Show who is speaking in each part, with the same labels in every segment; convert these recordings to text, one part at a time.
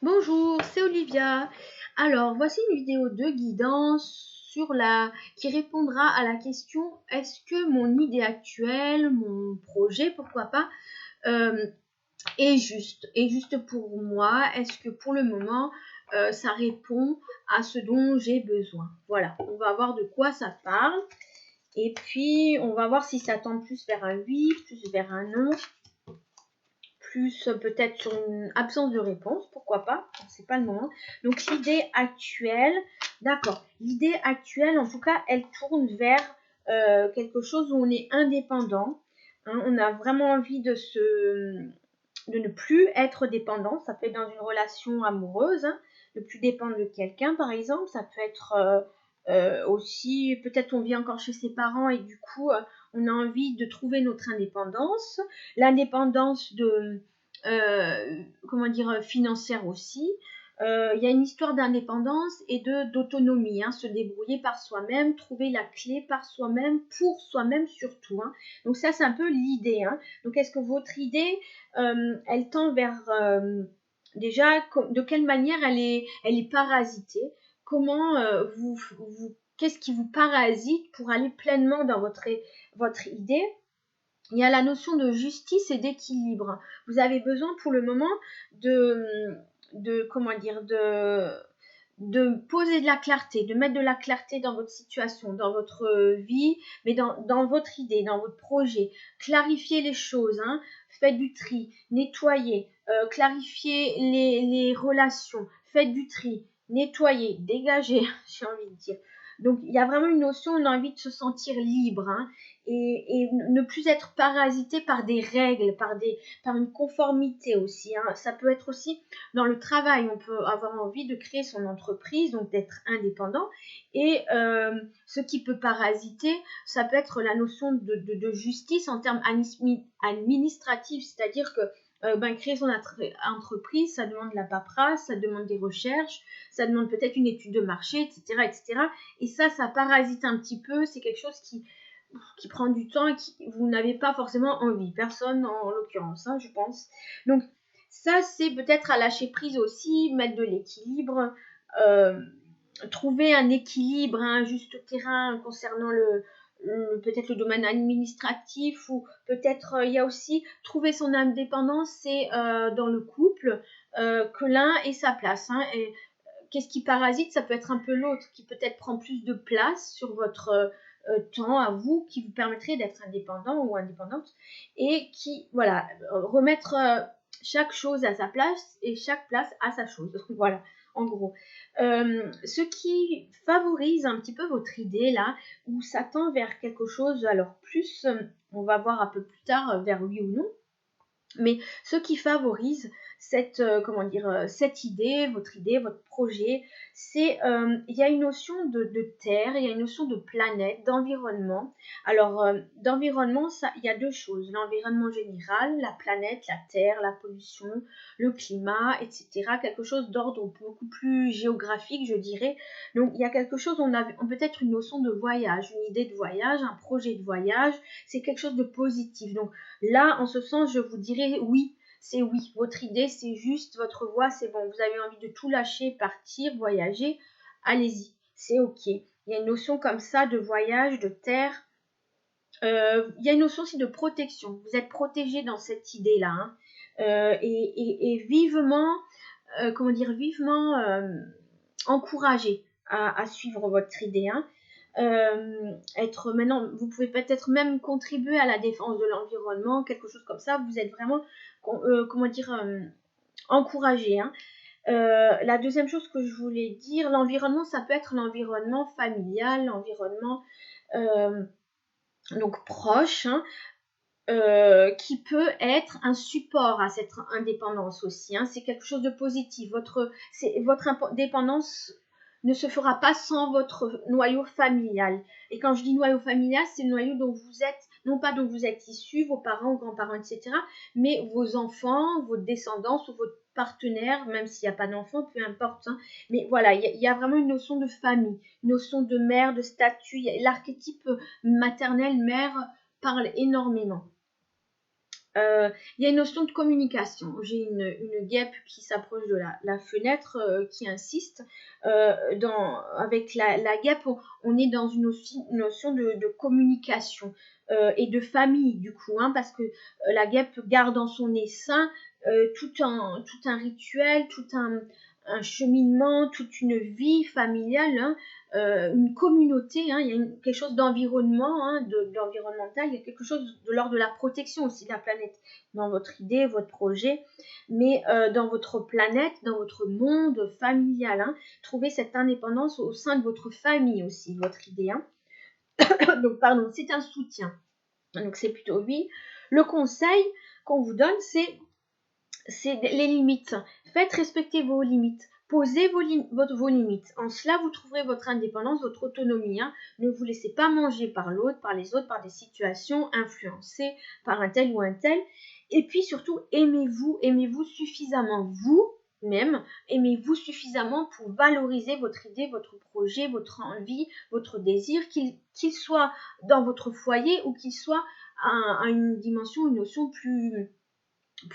Speaker 1: Bonjour, c'est Olivia. Alors, voici une vidéo de guidance qui répondra à la question: est-ce que mon idée actuelle, mon projet, pourquoi pas, euh, est juste pour moi? Est-ce que pour le moment, ça répond à ce dont j'ai besoin? Voilà, on va voir de quoi ça parle. Et puis, on va voir si ça tend plus vers un oui, plus vers un non, plus peut-être sur une absence de réponse, pourquoi pas, c'est pas le moment. Donc l'idée actuelle, d'accord, l'idée actuelle en tout cas, elle tourne vers quelque chose où on est indépendant, hein, on a vraiment envie de ne plus être dépendant. Ça peut être dans une relation amoureuse, hein, ne plus dépendre de quelqu'un par exemple. Ça peut être aussi, peut-être on vit encore chez ses parents et du coup on a envie de trouver notre indépendance. L'indépendance comment dire, financière aussi. Il y a une histoire d'indépendance et d'autonomie, hein, se débrouiller par soi-même, trouver la clé par soi-même, pour soi-même surtout, hein. Donc ça, c'est un peu l'idée, hein. Donc est-ce que votre idée, elle tend vers déjà de quelle manière elle est parasitée? Comment qu'est-ce qui vous parasite pour aller pleinement dans votre idée? Il y a la notion de justice et d'équilibre. Vous avez besoin pour le moment de comment dire, de poser de la clarté, de mettre de la clarté dans votre situation, dans votre vie, mais dans votre idée, dans votre projet. Clarifiez les choses, hein. Faites du tri, nettoyez, clarifiez les relations, faites du tri, nettoyez, dégagez, j'ai envie de dire. Donc il y a vraiment une notion, on a envie de se sentir libre, hein, et ne plus être parasité par des règles, par une conformité aussi, hein. Ça peut être aussi dans le travail, on peut avoir envie de créer son entreprise, donc d'être indépendant. Et ce qui peut parasiter, ça peut être la notion de justice en termes administratifs, c'est-à-dire que créer son entreprise, ça demande de la paperasse, ça demande des recherches, ça demande peut-être une étude de marché, etc., etc. Et ça parasite un petit peu, c'est quelque chose qui prend du temps et qui vous n'avez pas forcément envie. Personne en l'occurrence, hein, je pense. Donc ça, c'est peut-être à lâcher prise aussi, mettre de l'équilibre, euh, trouver un équilibre, un juste terrain concernant peut-être le domaine administratif, ou peut-être il y a aussi trouver son indépendance, c'est dans le couple, que l'un ait sa place, hein. Et qu'est-ce qui parasite? Ça peut être un peu l'autre qui peut-être prend plus de place sur votre temps à vous, qui vous permettrait d'être indépendant ou indépendante, et qui, voilà, remettre chaque chose à sa place et chaque place à sa chose. Voilà, en gros. Ce qui favorise un petit peu votre idée là, où ça tend vers quelque chose, alors plus, on va voir un peu plus tard, vers oui ou non, mais ce qui favorise cette idée, votre projet, c'est il y a une notion de terre, il y a une notion de planète, d'environnement. Alors, d'environnement, ça, il y a deux choses: l'environnement général, la planète, la terre, la pollution, le climat, etc. Quelque chose d'ordre beaucoup plus géographique, je dirais. Donc, il y a quelque chose, on a peut-être une notion de voyage, une idée de voyage, un projet de voyage, c'est quelque chose de positif. Donc, là, en ce sens, je vous dirais oui, c'est oui. Votre idée, c'est juste, votre voix, c'est bon. Vous avez envie de tout lâcher, partir, voyager, allez-y, c'est ok. Il y a une notion comme ça de voyage, de terre. Il y a une notion aussi de protection. Vous êtes protégé dans cette idée-là, hein. Et vivement, comment dire, vivement encouragé à suivre votre idée, hein. Être maintenant, vous pouvez peut-être même contribuer à la défense de l'environnement, quelque chose comme ça. Vous êtes vraiment, comment dire, encouragé, hein. La deuxième chose que je voulais dire, l'environnement, ça peut être l'environnement familial, l'environnement donc proche, hein, qui peut être un support à cette indépendance aussi, hein. C'est quelque chose de positif. Votre indépendance ne se fera pas sans votre noyau familial. Et quand je dis noyau familial, c'est le noyau dont vous êtes, non pas dont vous êtes issu, vos parents, grands-parents, etc., mais vos enfants, votre descendance ou votre partenaire, même s'il n'y a pas d'enfant, peu importe, hein. Mais voilà, il y a vraiment une notion de famille, une notion de mère, de statut. L'archétype maternel mère parle énormément. Il y a une notion de communication. J'ai une guêpe qui s'approche de la fenêtre, qui insiste. Avec la guêpe, on est dans une notion de communication et de famille, du coup, hein, parce que la guêpe garde dans son essaim tout un rituel, tout un cheminement, toute une vie familiale, hein, une communauté, hein, il y a quelque chose d'environnement, hein, d'environnemental, il y a quelque chose de l'ordre de la protection aussi de la planète dans votre idée, votre projet, mais dans votre planète, dans votre monde familial, hein, trouvez cette indépendance au sein de votre famille aussi, de votre idée. Hein. Donc, pardon, c'est un soutien. Donc, c'est plutôt oui. Le conseil qu'on vous donne, c'est les limites. Faites respecter vos limites. Posez vos limites. En cela, vous trouverez votre indépendance, votre autonomie. Hein. Ne vous laissez pas manger par l'autre, par les autres, par des situations influencées par un tel ou un tel. Et puis surtout, aimez-vous suffisamment vous-même. Aimez-vous suffisamment pour valoriser votre idée, votre projet, votre envie, votre désir, qu'il soit dans votre foyer ou qu'il soit à une dimension, une notion plus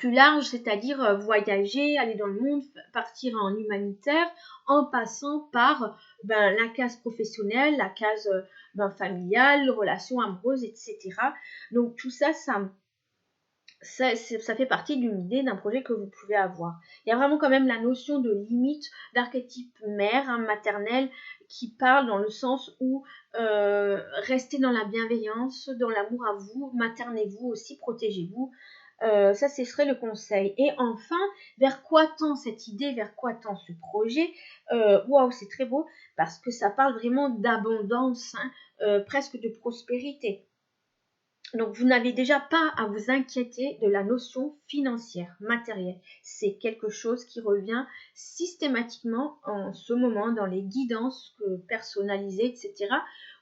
Speaker 1: large, c'est-à-dire voyager, aller dans le monde, partir en humanitaire, en passant par la case professionnelle, la case familiale, relations amoureuses, etc. Donc tout ça, ça fait partie d'une idée, d'un projet que vous pouvez avoir. Il y a vraiment quand même la notion de limite, d'archétype mère, hein, maternelle, qui parle dans le sens où restez dans la bienveillance, dans l'amour à vous, maternez-vous aussi, protégez-vous. Ça, ce serait le conseil. Et enfin, vers quoi tend cette idée, vers quoi tend ce projet? Waouh, c'est très beau parce que ça parle vraiment d'abondance, hein, presque de prospérité. Donc, vous n'avez déjà pas à vous inquiéter de la notion financière, matérielle. C'est quelque chose qui revient systématiquement en ce moment dans les guidances personnalisées, etc.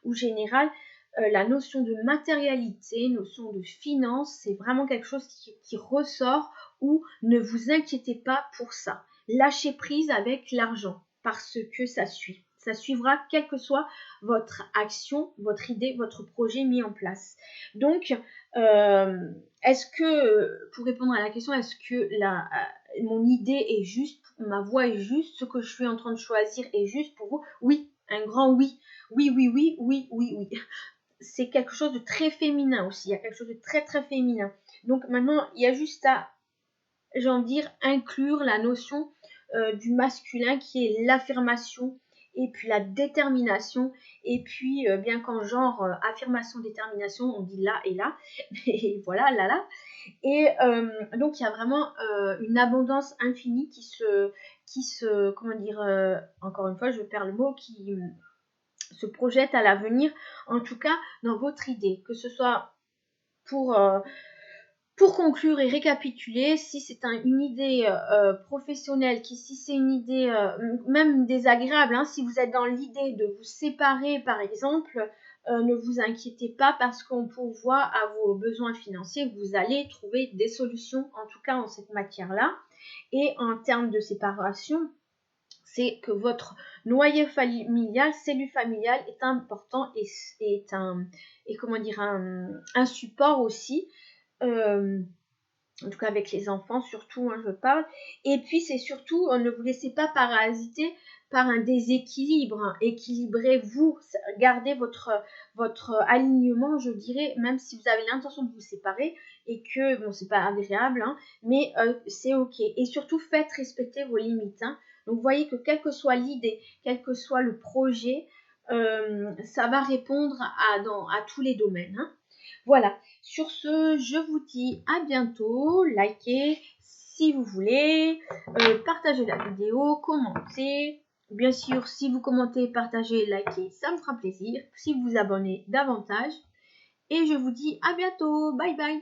Speaker 1: Ou général, la notion de matérialité, notion de finance, c'est vraiment quelque chose qui ressort, ou ne vous inquiétez pas pour ça. Lâchez prise avec l'argent parce que ça suit. Ça suivra quelle que soit votre action, votre idée, votre projet mis en place. Donc, est-ce que, pour répondre à la question, est-ce que mon idée est juste, ma voix est juste, ce que je suis en train de choisir est juste pour vous? Oui, un grand oui. Oui, oui, oui, oui, oui, oui. C'est quelque chose de très féminin aussi. Il y a quelque chose de très, très féminin. Donc maintenant, il y a juste à, j'ai envie de dire, inclure la notion du masculin qui est l'affirmation et puis la détermination. Et puis, bien qu'en genre affirmation, détermination, on dit là et là. Et voilà, là, là. Et donc, il y a vraiment une abondance infinie qui se comment dire, encore une fois, je perds le mot, qui se projette à l'avenir, en tout cas dans votre idée, que ce soit pour conclure et récapituler, si c'est une idée professionnelle, si c'est une idée même désagréable, hein, si vous êtes dans l'idée de vous séparer par exemple, ne vous inquiétez pas parce qu'on pourvoit à vos besoins financiers, vous allez trouver des solutions, en tout cas en cette matière-là. Et en termes de séparation, c'est que votre noyau familial, cellule familiale est important et est un support aussi. En tout cas avec les enfants surtout, hein, je parle. Et puis c'est surtout, ne vous laissez pas parasiter par un déséquilibre. Hein. Équilibrez-vous, gardez votre alignement, je dirais, même si vous avez l'intention de vous séparer et que, bon, c'est pas agréable, hein, mais c'est ok. Et surtout, faites respecter vos limites. Hein. Donc, vous voyez que quelle que soit l'idée, quel que soit le projet, ça va répondre à tous les domaines. Hein. Voilà, sur ce, je vous dis à bientôt, likez si vous voulez, partagez la vidéo, commentez. Bien sûr, si vous commentez, partagez, likez, ça me fera plaisir. Si vous vous abonnez davantage. Et je vous dis à bientôt, bye bye.